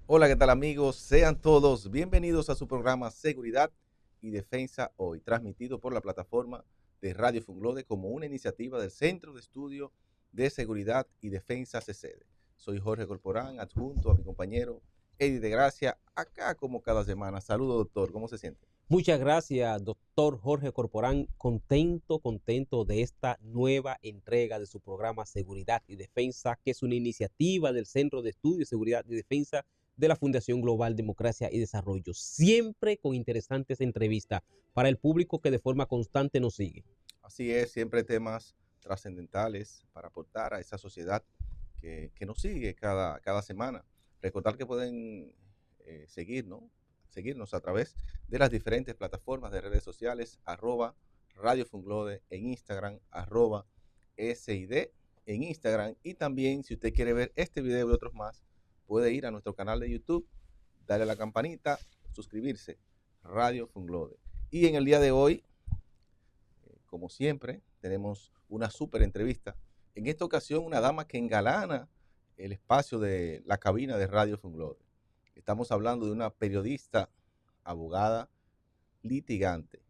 Hola, ¿qué tal amigos? Sean todos bienvenidos a su programa Seguridad y Defensa Hoy, transmitido por la plataforma de Radio Funglode como una iniciativa del Centro de Estudio de Seguridad y Defensa CCD. Soy Jorge Corporán, adjunto a mi compañero Eddie de Gracia, acá como cada semana. Saludos, doctor, ¿cómo se siente? Muchas gracias, doctor Jorge Corporán. Contento de esta nueva entrega de su programa Seguridad y Defensa, que es una iniciativa del Centro de Estudios, Seguridad y Defensa de la Fundación Global Democracia y Desarrollo. Siempre con interesantes entrevistas para el público que de forma constante nos sigue. Así es, siempre temas trascendentales para aportar a esa sociedad que nos sigue cada semana. Recordar que pueden seguirnos a través de las diferentes plataformas de redes sociales, Radio Funglode en Instagram, SID en Instagram. Y también, si usted quiere ver este video y otros más, puede ir a nuestro canal de YouTube, darle a la campanita, suscribirse, Radio Funglode. Y en el día de hoy, como siempre, tenemos una súper entrevista. En esta ocasión, una dama que engalana el espacio de la cabina de Radio Funglode. Estamos hablando de una periodista, abogada, litigante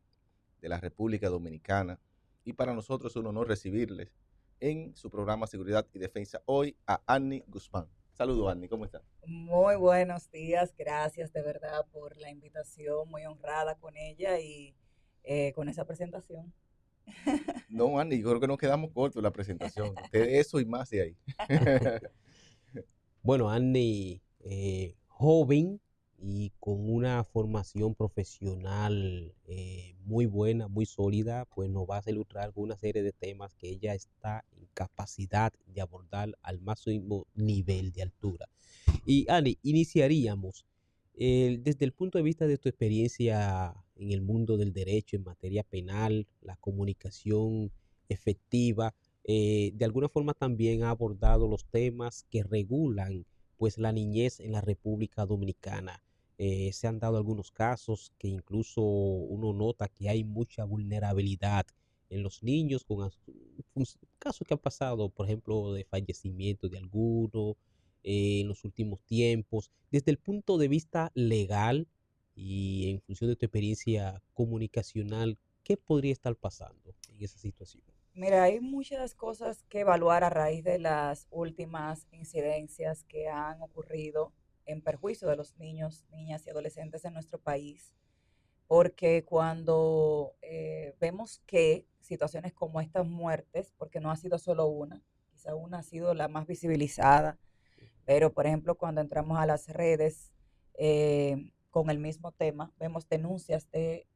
de la República Dominicana. Y para nosotros es un honor recibirles en su programa Seguridad y Defensa hoy a Annie Guzmán. Saludos, Annie, ¿cómo está? Muy buenos días, gracias de verdad por la invitación, muy honrada con ella y con esa presentación. No, Annie, yo creo que nos quedamos cortos en la presentación. De eso y más de ahí. Bueno, Annie, joven y con una formación profesional muy buena, muy sólida, pues nos va a ilustrar con una serie de temas que ella está en capacidad de abordar al máximo nivel de altura. Y Annie, iniciaríamos desde el punto de vista de tu experiencia en el mundo del derecho en materia penal, la comunicación efectiva, de alguna forma también ha abordado los temas que regulan pues la niñez en la República Dominicana. Se han dado algunos casos que incluso uno nota que hay mucha vulnerabilidad en los niños con casos que han pasado, por ejemplo, de fallecimiento de alguno en los últimos tiempos. Desde el punto de vista legal y en función de tu experiencia comunicacional, ¿qué podría estar pasando en esa situación? Mira, hay muchas cosas que evaluar a raíz de las últimas incidencias que han ocurrido en perjuicio de los niños, niñas y adolescentes en nuestro país, porque cuando vemos que situaciones como estas muertes, porque no ha sido solo una, quizá una ha sido la más visibilizada, pero por ejemplo cuando entramos a las redes con el mismo tema, vemos denuncias de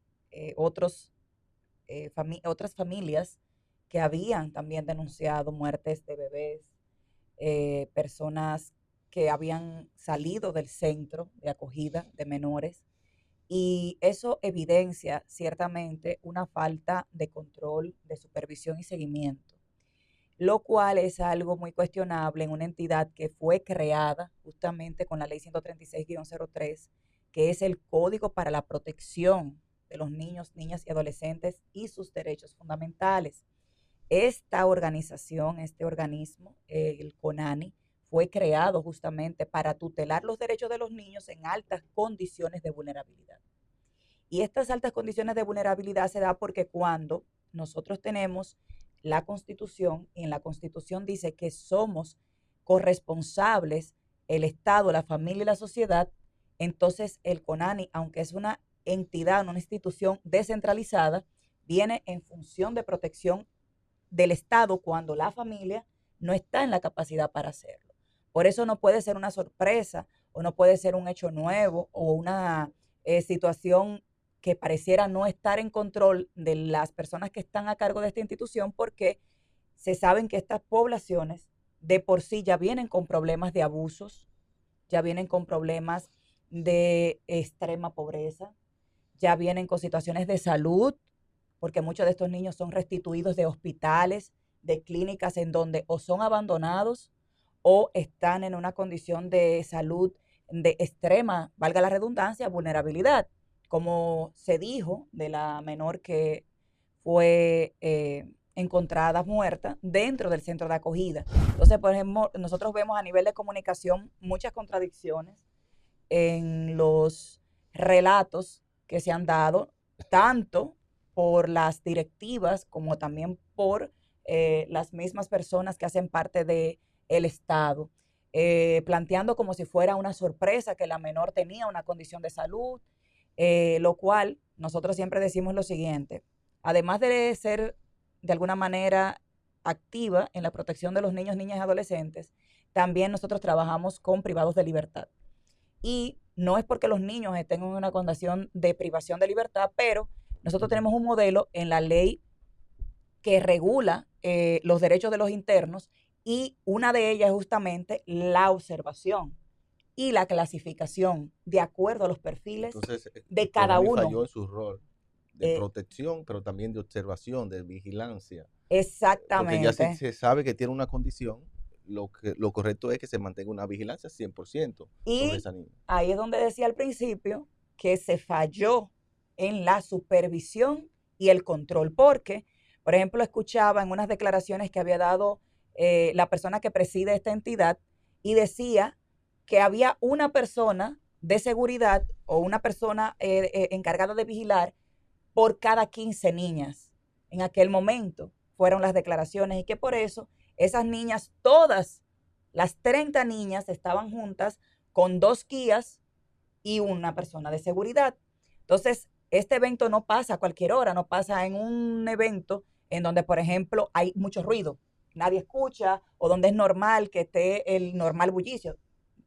otros otras familias que habían también denunciado muertes de bebés, personas que habían salido del centro de acogida de menores. Y eso evidencia ciertamente una falta de control, de supervisión y seguimiento, lo cual es algo muy cuestionable en una entidad que fue creada justamente con la ley 136-03, que es el Código para la Protección de los Niños, Niñas y Adolescentes y sus derechos fundamentales. Esta organización, este organismo, el CONANI, fue creado justamente para tutelar los derechos de los niños en altas condiciones de vulnerabilidad. Y estas altas condiciones de vulnerabilidad se da porque cuando nosotros tenemos la Constitución, y en la Constitución dice que somos corresponsables, el Estado, la familia y la sociedad, entonces el CONANI, aunque es una entidad, una institución descentralizada, viene en función de protección del Estado cuando la familia no está en la capacidad para hacerlo. Por eso no puede ser una sorpresa o no puede ser un hecho nuevo o una situación que pareciera no estar en control de las personas que están a cargo de esta institución, porque se saben que estas poblaciones de por sí ya vienen con problemas de abusos, ya vienen con problemas de extrema pobreza, ya vienen con situaciones de salud, porque muchos de estos niños son restituidos de hospitales, de clínicas en donde o son abandonados o están en una condición de salud de extrema, valga la redundancia, vulnerabilidad, como se dijo de la menor que fue encontrada muerta dentro del centro de acogida. Entonces, por ejemplo, nosotros vemos a nivel de comunicación muchas contradicciones en los relatos que se han dado, tanto por las directivas como también por las mismas personas que hacen parte del Estado, planteando como si fuera una sorpresa que la menor tenía una condición de salud, lo cual nosotros siempre decimos lo siguiente: además de ser de alguna manera activa en la protección de los niños, niñas y adolescentes, también nosotros trabajamos con privados de libertad. Y no es porque los niños estén en una condición de privación de libertad, pero nosotros tenemos un modelo en la ley que regula los derechos de los internos, y una de ellas es justamente la observación y la clasificación de acuerdo a los perfiles Entonces, de cada Conani uno. falló en su rol de Eh, protección, pero también de observación, de vigilancia. Porque ya Exactamente. se sabe que tiene una condición, lo correcto es que se mantenga una vigilancia 100% sobre Y esa niña. ahí es donde decía al principio que se falló en la supervisión y el control, porque, por ejemplo, escuchaba en unas declaraciones que había dado la persona que preside esta entidad, y decía que había una persona de seguridad o una persona encargada de vigilar por cada 15 niñas. En aquel momento fueron las declaraciones, y que por eso esas niñas, todas las 30 niñas, estaban juntas con 2 guías y una persona de seguridad. Entonces, este evento no pasa a cualquier hora, no pasa en un evento en donde, por ejemplo, hay mucho ruido, nadie escucha, o donde es normal que esté el normal bullicio.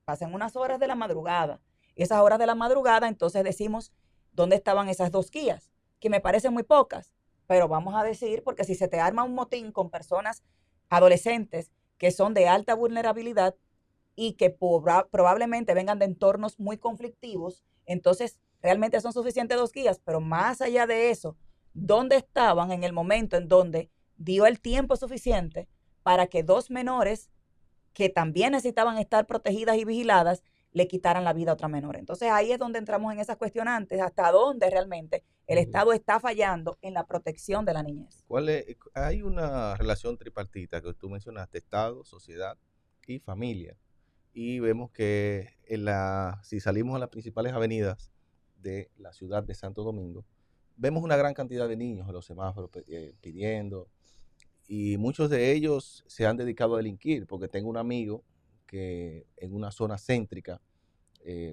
Pasan unas horas de la madrugada. Y esas horas de la madrugada, entonces decimos, ¿dónde estaban esas 2 guías? Que me parecen muy pocas, pero vamos a decir, porque si se te arma un motín con personas adolescentes que son de alta vulnerabilidad y que probablemente vengan de entornos muy conflictivos, entonces realmente son suficientes 2 guías, pero más allá de eso, ¿dónde estaban en el momento en donde dio el tiempo suficiente para que 2 menores que también necesitaban estar protegidas y vigiladas le quitaran la vida a otra menor? Entonces ahí es donde entramos en esas cuestionantes, hasta dónde realmente el Estado está fallando en la protección de la niñez. Hay una relación tripartita que tú mencionaste: Estado, sociedad y familia. Y vemos que si salimos a las principales avenidas de la ciudad de Santo Domingo, vemos una gran cantidad de niños en los semáforos pidiendo, y muchos de ellos se han dedicado a delinquir, porque tengo un amigo que en una zona céntrica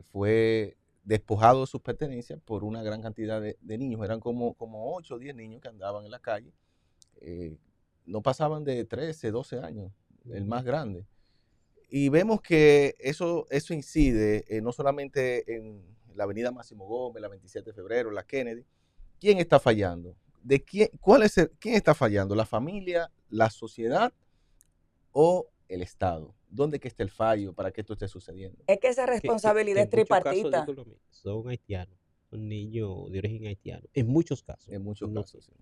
fue despojado de sus pertenencias por una gran cantidad de niños. Eran como 8 o 10 niños que andaban en la calle, no pasaban de 13, 12 años, el más grande. Y vemos que eso incide no solamente en la avenida Máximo Gómez, la 27 de febrero, la Kennedy. ¿Quién está fallando? ¿Quién está fallando? ¿La familia, la sociedad o el Estado? ¿Dónde que está el fallo para que esto esté sucediendo? Es que esa Que responsabilidad es en muchos casos, tripartita. digo lo mismo, son haitianos, son niños de origen haitiano, en muchos casos. En muchos No casos, sí.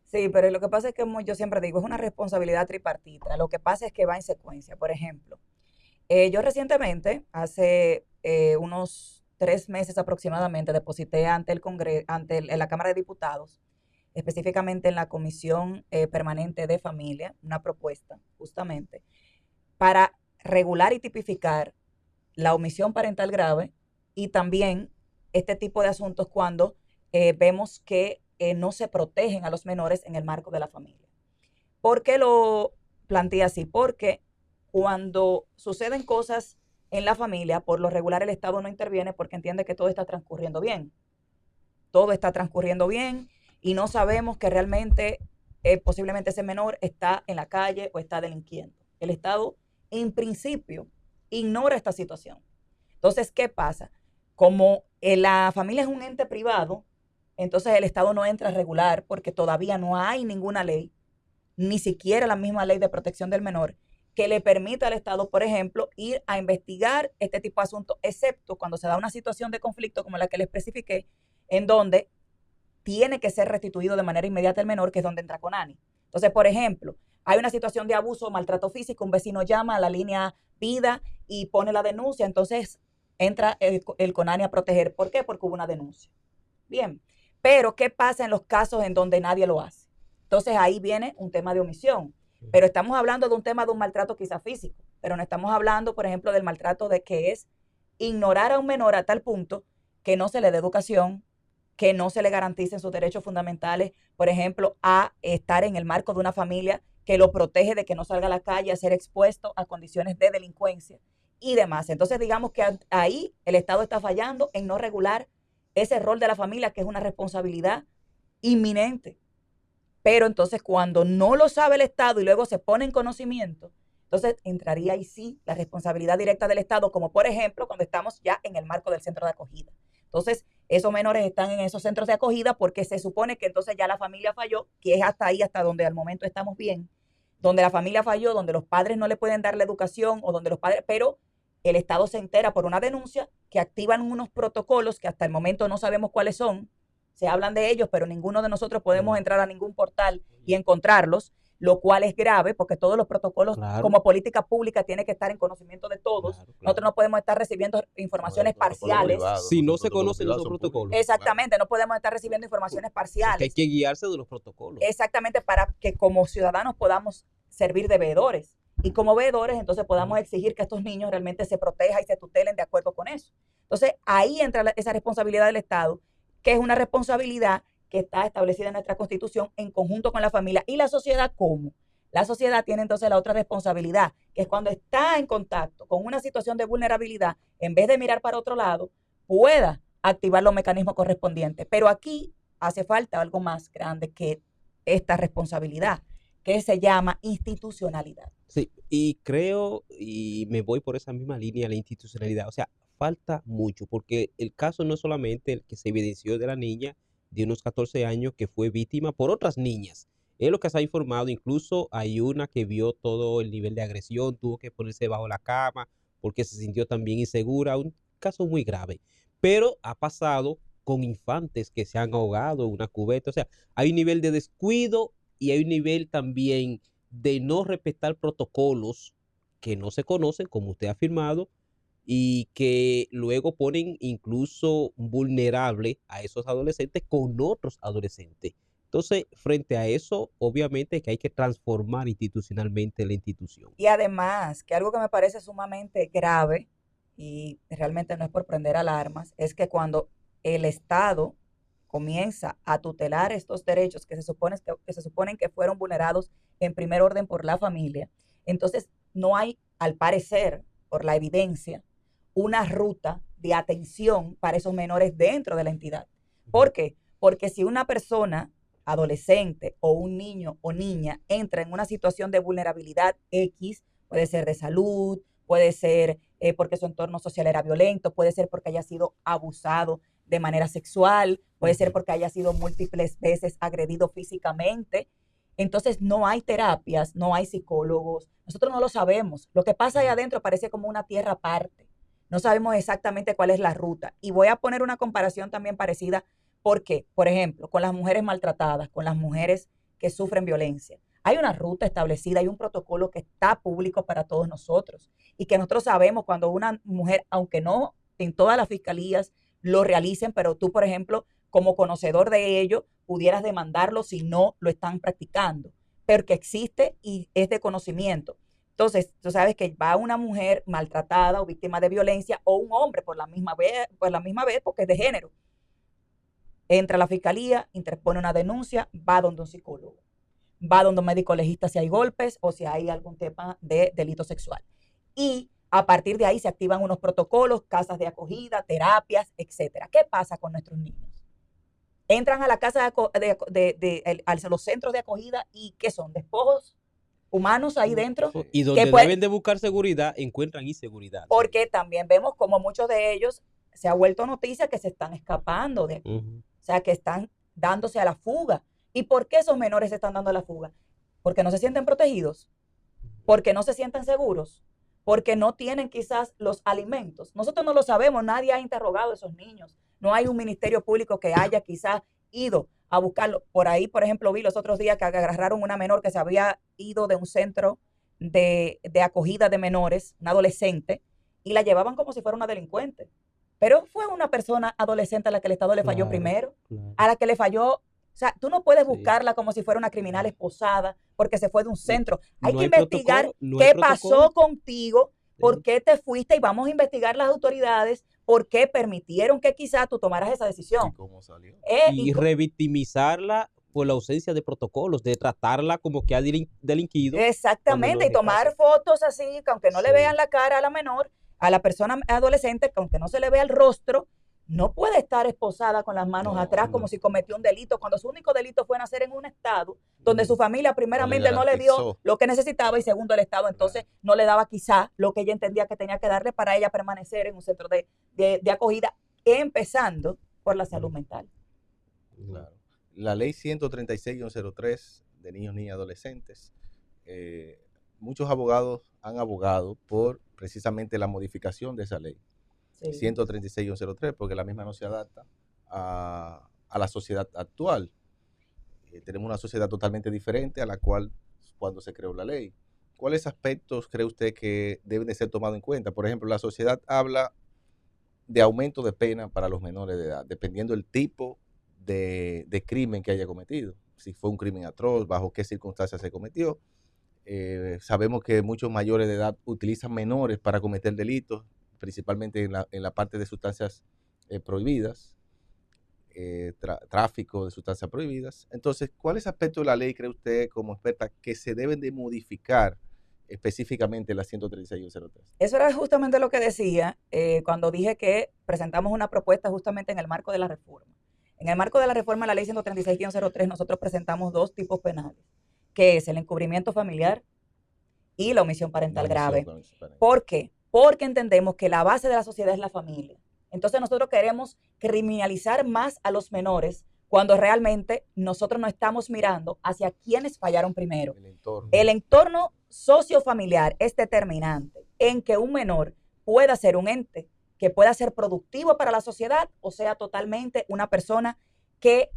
Sí, pero lo que pasa es que, como yo siempre digo, es una responsabilidad tripartita. Lo que pasa es que va en secuencia. Por ejemplo, yo recientemente, hace unos 3 meses aproximadamente, deposité ante el Congreso, en la Cámara de Diputados, específicamente en la Comisión Permanente de Familia, una propuesta justamente para regular y tipificar la omisión parental grave, y también este tipo de asuntos cuando vemos que no se protegen a los menores en el marco de la familia. ¿Por qué lo planteé así? Porque cuando suceden cosas en la familia, por lo regular el Estado no interviene porque entiende que todo está transcurriendo bien. Todo está transcurriendo bien y no sabemos que realmente posiblemente ese menor está en la calle o está delinquiendo. El Estado, en principio, ignora esta situación. Entonces, ¿qué pasa? Como la familia es un ente privado, entonces el Estado no entra a regular porque todavía no hay ninguna ley, ni siquiera la misma ley de protección del menor, que le permita al Estado, por ejemplo, ir a investigar este tipo de asuntos, excepto cuando se da una situación de conflicto como la que le especifiqué, en donde tiene que ser restituido de manera inmediata el menor, que es donde entra Conani. Entonces, por ejemplo, hay una situación de abuso o maltrato físico, un vecino llama a la línea Vida y pone la denuncia, entonces entra el Conani a proteger. ¿Por qué? Porque hubo una denuncia. Bien, pero ¿qué pasa en los casos en donde nadie lo hace? Entonces ahí viene un tema de omisión, pero estamos hablando de un tema de un maltrato quizá físico, pero no estamos hablando, por ejemplo, del maltrato de que es ignorar a un menor a tal punto que no se le dé educación, que no se le garanticen sus derechos fundamentales, por ejemplo, a estar en el marco de una familia que lo protege de que no salga a la calle a ser expuesto a condiciones de delincuencia y demás. Entonces, digamos que ahí el Estado está fallando en no regular ese rol de la familia, que es una responsabilidad inminente. Pero entonces, cuando no lo sabe el Estado y luego se pone en conocimiento, entonces entraría ahí sí la responsabilidad directa del Estado, como por ejemplo cuando estamos ya en el marco del centro de acogida. Entonces, esos menores están en esos centros de acogida porque se supone que entonces ya la familia falló, que es hasta ahí, hasta donde al momento estamos bien, donde la familia falló, donde los padres no le pueden dar la educación o donde los padres, pero el Estado se entera por una denuncia que activan unos protocolos que hasta el momento no sabemos cuáles son, se hablan de ellos, pero ninguno de nosotros podemos entrar a ningún portal y encontrarlos, lo cual es grave porque todos los protocolos como política pública tienen que estar en conocimiento de todos. Nosotros no podemos estar recibiendo informaciones parciales. Si no se conocen los protocolos. Exactamente, no podemos estar recibiendo informaciones parciales. Porque hay que guiarse de los protocolos. Exactamente, para que como ciudadanos podamos servir de veedores. Y como veedores, entonces podamos exigir que estos niños realmente se protejan y se tutelen de acuerdo con eso. Entonces, ahí entra esa responsabilidad del Estado, que es una responsabilidad que está establecida en nuestra Constitución en conjunto con la familia. ¿Y la sociedad cómo? La sociedad tiene entonces la otra responsabilidad, que es cuando está en contacto con una situación de vulnerabilidad, en vez de mirar para otro lado, pueda activar los mecanismos correspondientes. Pero aquí hace falta algo más grande que esta responsabilidad, que se llama institucionalidad. Sí, y creo, y me voy por esa misma línea, la institucionalidad. O sea, falta mucho, porque el caso no es solamente el que se evidenció de la niña de unos 14 años que fue víctima por otras niñas. Es lo que se ha informado, incluso hay una que vio todo el nivel de agresión, tuvo que ponerse bajo la cama porque se sintió también insegura, un caso muy grave. Pero ha pasado con infantes que se han ahogado en una cubeta. O sea, hay un nivel de descuido y hay un nivel también de no respetar protocolos que no se conocen, como usted ha afirmado, y que luego ponen incluso vulnerable a esos adolescentes con otros adolescentes. Entonces, frente a eso, obviamente que hay que transformar institucionalmente la institución. Y además, que algo que me parece sumamente grave, y realmente no es por prender alarmas, es que cuando el Estado comienza a tutelar estos derechos que se suponen que fueron vulnerados en primer orden por la familia, entonces no hay, al parecer, por la evidencia, una ruta de atención para esos menores dentro de la entidad. ¿Por qué? Porque si una persona adolescente o un niño o niña entra en una situación de vulnerabilidad X, puede ser de salud, puede ser porque su entorno social era violento, puede ser porque haya sido abusado de manera sexual, puede ser porque haya sido múltiples veces agredido físicamente. Entonces no hay terapias, no hay psicólogos, nosotros no lo sabemos. Lo que pasa ahí adentro parece como una tierra aparte. No sabemos exactamente cuál es la ruta. Y voy a poner una comparación también parecida, porque, por ejemplo, con las mujeres maltratadas, con las mujeres que sufren violencia. Hay una ruta establecida, hay un protocolo que está público para todos nosotros y que nosotros sabemos cuando una mujer, aunque no en todas las fiscalías lo realicen, pero tú, por ejemplo, como conocedor de ello, pudieras demandarlo si no lo están practicando, pero que existe y es de conocimiento. Entonces, tú sabes que va una mujer maltratada o víctima de violencia o un hombre por la misma vez porque es de género. Entra a la fiscalía, interpone una denuncia, va donde un psicólogo, va donde un médico legista si hay golpes o si hay algún tema de delito sexual. Y a partir de ahí se activan unos protocolos, casas de acogida, terapias, etcétera. ¿Qué pasa con nuestros niños? Entran a la casa a los centros de acogida y ¿qué son? Despojos humanos ahí dentro. Y donde deben de buscar seguridad, encuentran inseguridad. Porque también vemos como muchos de ellos se ha vuelto noticia que se están escapando de aquí. O sea, que están dándose a la fuga. ¿Y por qué esos menores se están dando a la fuga? Porque no se sienten protegidos, porque no se sienten seguros, porque no tienen quizás los alimentos. Nosotros no lo sabemos, nadie ha interrogado a esos niños. No hay un ministerio público que haya quizás ido a buscarlo. Por ahí, por ejemplo, vi los otros días que agarraron una menor que se había ido de un centro de acogida de menores, una adolescente, y la llevaban como si fuera una delincuente. Pero fue una persona adolescente a la que el Estado le falló primero, a la que le falló. O sea, tú no puedes buscarla como si fuera una criminal esposada porque se fue de un centro. Hay que investigar qué pasó contigo ¿Por qué te fuiste? Y vamos a investigar las autoridades por qué permitieron que quizás tú tomaras esa ¿Y decisión. cómo salió? Y revictimizarla por la ausencia de protocolos, de tratarla como que ha delinquido. Exactamente, y tomar fotos así, que aunque no le Sí. vean la cara a la menor, a la persona adolescente, que aunque no se le vea el rostro, no puede estar esposada con las manos No, atrás como no. si cometió un delito, cuando su único delito fue nacer en un estado donde su familia primeramente no le dio garantizó. lo que necesitaba y segundo el estado entonces no le daba quizá lo que ella entendía que tenía que darle para ella permanecer en un centro de acogida, empezando por la salud mental. Claro. La ley 136-03 de niños, niñas y adolescentes, muchos abogados han abogado por precisamente la modificación de esa ley. Sí. 136-03, porque la misma no se adapta a la sociedad actual. Tenemos una sociedad totalmente diferente a la cual cuando se creó la ley. ¿Cuáles aspectos cree usted que deben de ser tomados en cuenta? Por ejemplo, la sociedad habla de aumento de pena para los menores de edad, dependiendo del tipo de crimen que haya cometido. Si fue un crimen atroz, bajo qué circunstancias se cometió. Sabemos que muchos mayores de edad utilizan menores para cometer delitos, principalmente en la parte de sustancias prohibidas, tráfico de sustancias prohibidas. Entonces, ¿cuáles aspectos de la ley cree usted como experta que se deben de modificar específicamente la 136-03? Eso era justamente lo que decía cuando dije que presentamos una propuesta justamente en el marco de la reforma. En el marco de la reforma de la ley 136-03 nosotros presentamos dos tipos penales, que es el encubrimiento familiar y la omisión parental grave. ¿Por qué? Porque entendemos que la base de la sociedad es la familia. Entonces nosotros queremos criminalizar más a los menores cuando realmente nosotros no estamos mirando hacia quienes fallaron primero. El entorno sociofamiliar es determinante en que un menor pueda ser un ente que pueda ser productivo para la sociedad o sea totalmente una persona que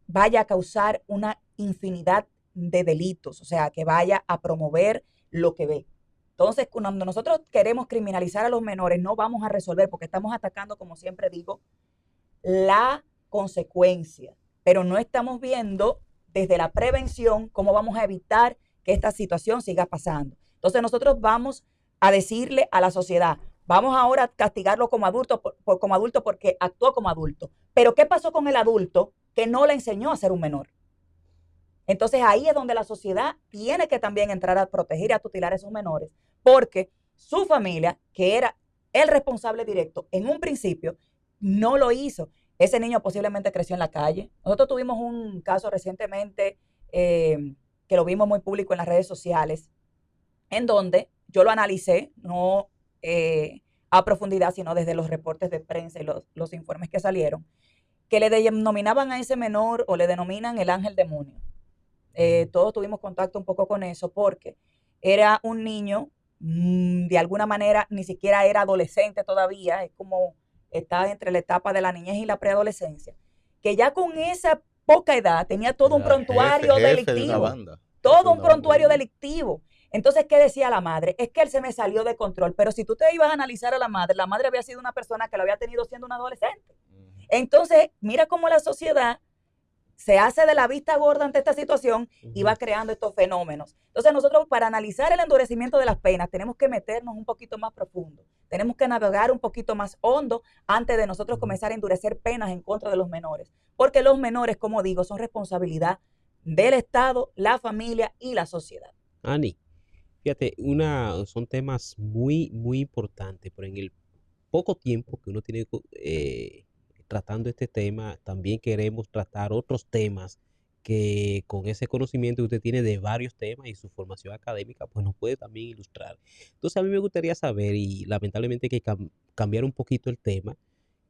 vaya a causar una infinidad de delitos, o sea, que vaya a promover lo que ve. Entonces, cuando nosotros queremos criminalizar a los menores, no vamos a resolver porque estamos atacando, como siempre digo, la consecuencia, pero no estamos viendo desde la prevención cómo vamos a evitar que esta situación siga pasando. Entonces nosotros vamos a decirle a la sociedad, vamos ahora a castigarlo como adulto, como adulto porque actuó como adulto. Pero ¿qué pasó con el adulto que no le enseñó a ser un menor? Entonces ahí es donde la sociedad tiene que también entrar a proteger y a tutelar a esos menores, porque su familia, que era el responsable directo en un principio, no lo hizo. Ese niño posiblemente creció en la calle. Nosotros tuvimos un caso recientemente que lo vimos muy público en las redes sociales, en donde yo lo analicé, no a profundidad, sino desde los reportes de prensa y los informes que salieron, que le denominaban a ese menor o le denominan el ángel demonio. Todos tuvimos contacto un poco con eso porque era un niño, de alguna manera ni siquiera era adolescente todavía, es como está entre la etapa de la niñez y la preadolescencia, que ya con esa poca edad tenía todo un prontuario delictivo, todo un prontuario delictivo. Entonces, ¿qué decía la madre? Es que él se me salió de control, pero si tú te ibas a analizar a la madre había sido una persona que lo había tenido siendo un adolescente. Entonces, mira cómo la sociedad se hace de la vista gorda ante esta situación y va creando estos fenómenos. Entonces nosotros para analizar el endurecimiento de las penas tenemos que meternos un poquito más profundo, tenemos que navegar un poquito más hondo antes de nosotros comenzar a endurecer penas en contra de los menores, porque los menores, como digo, son responsabilidad del Estado, la familia y la sociedad. Ani, fíjate, son temas muy, muy importantes, pero en el poco tiempo que uno tiene tratando este tema, también queremos tratar otros temas que con ese conocimiento que usted tiene de varios temas y su formación académica, pues nos puede también ilustrar. Entonces a mí me gustaría saber, y lamentablemente hay que cambiar un poquito el tema,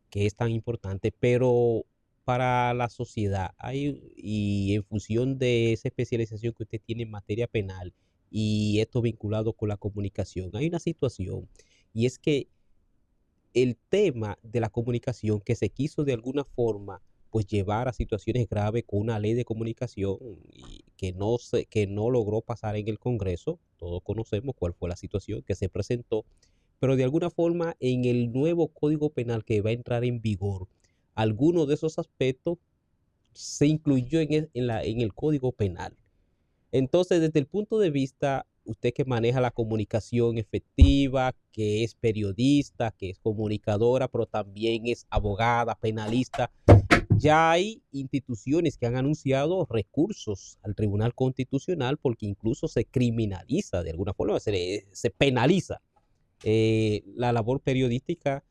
que es tan importante, pero para la sociedad, y en función de esa especialización que usted tiene en materia penal y esto vinculado con la comunicación, hay una situación, y es que el tema de la comunicación que se quiso de alguna forma pues llevar a situaciones graves con una ley de comunicación y que no logró pasar en el Congreso. Todos conocemos cuál fue la situación que se presentó, pero de alguna forma en el nuevo Código Penal que va a entrar en vigor, alguno de esos aspectos se incluyó en el Código Penal. Entonces, desde el punto de vista usted que maneja la comunicación efectiva, que es periodista, que es comunicadora, pero también es abogada, penalista, ya hay instituciones que han anunciado recursos al Tribunal Constitucional porque incluso se criminaliza de alguna forma, se penaliza la labor periodística.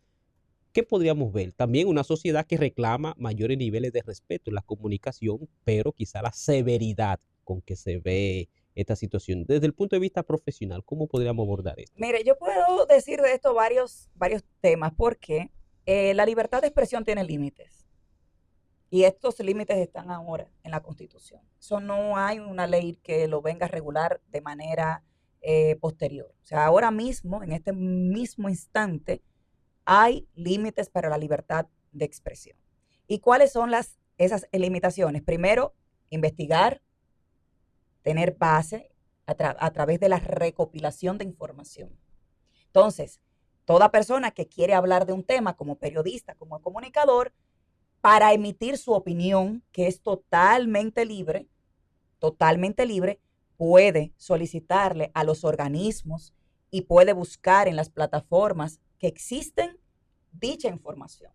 ¿Qué podríamos ver? También una sociedad que reclama mayores niveles de respeto en la comunicación, pero quizá la severidad con que se ve esta situación. Desde el punto de vista profesional, ¿cómo podríamos abordar esto? Mire, yo puedo decir de esto varios temas, porque la libertad de expresión tiene límites. Y estos límites están ahora en la Constitución. Eso no hay una ley que lo venga a regular de manera posterior. O sea, ahora mismo, en este mismo instante, hay límites para la libertad de expresión. ¿Y cuáles son esas limitaciones? Primero, investigar, tener base a través de la recopilación de información. Entonces, toda persona que quiere hablar de un tema como periodista, como comunicador, para emitir su opinión, que es totalmente libre, puede solicitarle a los organismos y puede buscar en las plataformas que existen dicha información.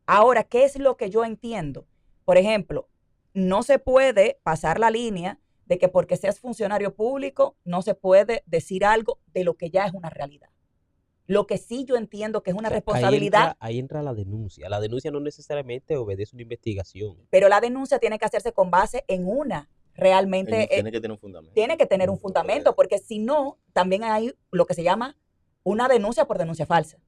Ahora, ¿qué es lo que yo entiendo? Por ejemplo, no se puede pasar la línea de que porque seas funcionario público no se puede decir algo de lo que ya es una realidad. Lo que sí yo entiendo que es una responsabilidad. Ahí entra la denuncia. La denuncia no necesariamente obedece a una investigación. Pero la denuncia tiene que hacerse con base en una realmente. Tiene que tener un fundamento. Tiene que tener un fundamento, porque si no, también hay lo que se llama una denuncia por denuncia falsa.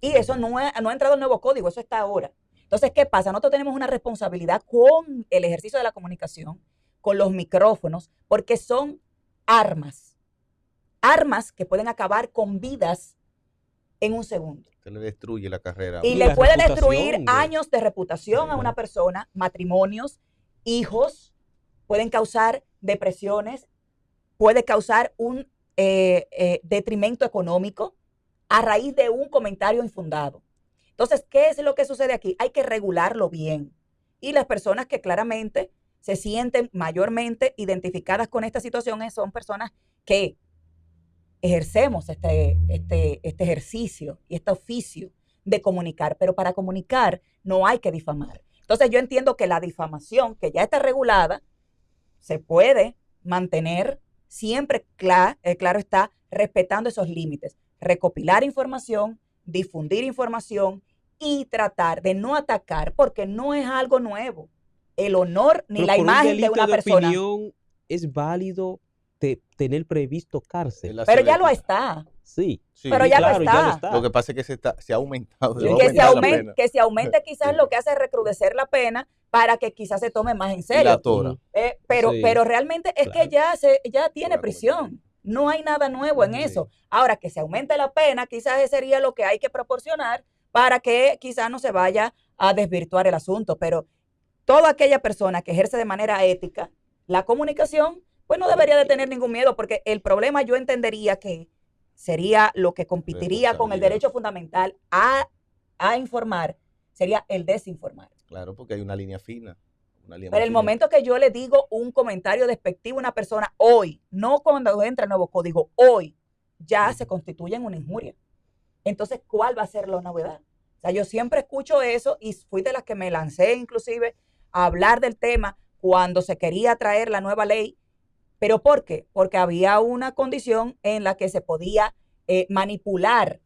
Y eso no ha entrado al nuevo código, eso está ahora. Entonces, ¿qué pasa? Nosotros tenemos una responsabilidad con el ejercicio de la comunicación, con los micrófonos, porque son armas que pueden acabar con vidas en un segundo. Se le destruye la carrera. Y le puede destruir años de reputación a una persona, matrimonios, hijos, pueden causar depresiones, puede causar un detrimento económico a raíz de un comentario infundado. Entonces, ¿qué es lo que sucede aquí? Hay que regularlo bien. Y las personas que claramente se sienten mayormente identificadas con esta situación son personas que ejercemos este ejercicio y este oficio de comunicar, pero para comunicar no hay que difamar. Entonces yo entiendo que la difamación, que ya está regulada, se puede mantener siempre, claro está, respetando esos límites. Recopilar información, difundir información y tratar de no atacar, porque no es algo nuevo. El honor ni la imagen de una persona. Opinión es válido tener previsto cárcel. Pero ya lo está. Sí, pero ya, claro, lo está. Ya lo está. Lo que pasa es que se ha aumentado. Que se aumente quizás lo que hace es recrudecer la pena para que quizás se tome más en serio. Pero realmente es que ya tiene prisión. No hay nada nuevo en eso. Ahora, que se aumente la pena, quizás ese sería lo que hay que proporcionar para que quizás no se vaya a desvirtuar el asunto. Pero toda aquella persona que ejerce de manera ética la comunicación, pues no debería de tener ningún miedo, porque el problema yo entendería que sería lo que competiría con el derecho fundamental a informar, sería el desinformar. Claro, porque hay una línea fina. Pero el momento que yo le digo un comentario despectivo a una persona hoy, no cuando entra el nuevo código, hoy, ya se constituye en una injuria. Entonces, ¿cuál va a ser la novedad? O sea, yo siempre escucho eso y fui de las que me lancé inclusive a hablar del tema cuando se quería traer la nueva ley. ¿Pero por qué? Porque había una condición en la que se podía manipular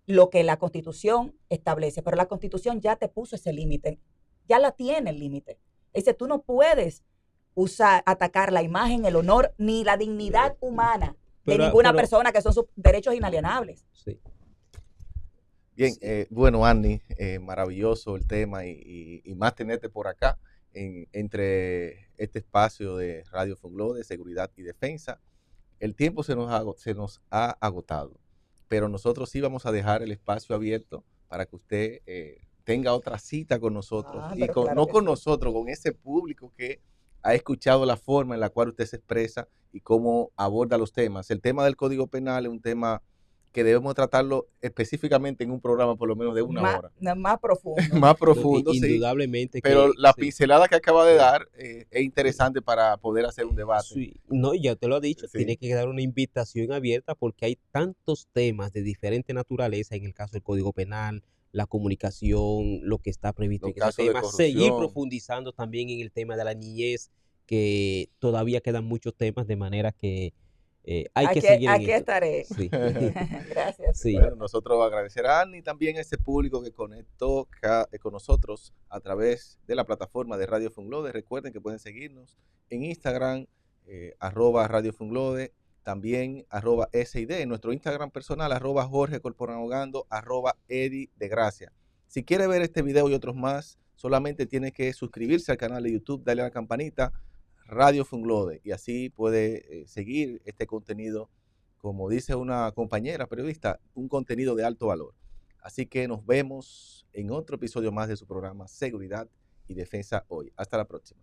lo que la Constitución establece, pero la Constitución ya te puso ese límite, ya la tiene el límite. Dice, tú no puedes atacar la imagen, el honor, ni la dignidad humana de ninguna persona, que son sus derechos inalienables. Sí. Bien, bueno, Annie, maravilloso el tema y más tenerte por acá entre este espacio de Radio Funglode de Seguridad y Defensa. El tiempo se nos ha agotado, pero nosotros sí vamos a dejar el espacio abierto para que usted tenga otra cita con nosotros, y no con nosotros, con ese público que ha escuchado la forma en la cual usted se expresa y cómo aborda los temas. El tema del Código Penal es un tema que debemos tratarlo específicamente en un programa por lo menos de una hora. Más profundo. Más profundo, sí. Indudablemente. Pero la sí, pincelada que acaba de sí, dar es interesante para poder hacer un debate. sí. No, ya te lo he dicho, Sí. tiene que dar una invitación abierta porque hay tantos temas de diferente naturaleza en el caso del Código Penal, la comunicación, lo que está previsto Los en ese casos de tema, seguir corrupción. profundizando también en el tema de la niñez, que todavía quedan muchos temas, de manera que hay que seguir en Aquí esto. estaré. Sí. Gracias. Sí. Bueno, nosotros agradecer a Annie y también a ese público que conectó con nosotros a través de la plataforma de Radio Funglode. Recuerden que pueden seguirnos en Instagram, @Radio Funglode, también @SID, en nuestro Instagram personal, @Jorge Corporanogando, @Eddie de Gracia. Si quiere ver este video y otros más, solamente tiene que suscribirse al canal de YouTube, darle a la campanita, Radio Funglode, y así puede seguir este contenido, como dice una compañera periodista, un contenido de alto valor. Así que nos vemos en otro episodio más de su programa Seguridad y Defensa Hoy. Hasta la próxima.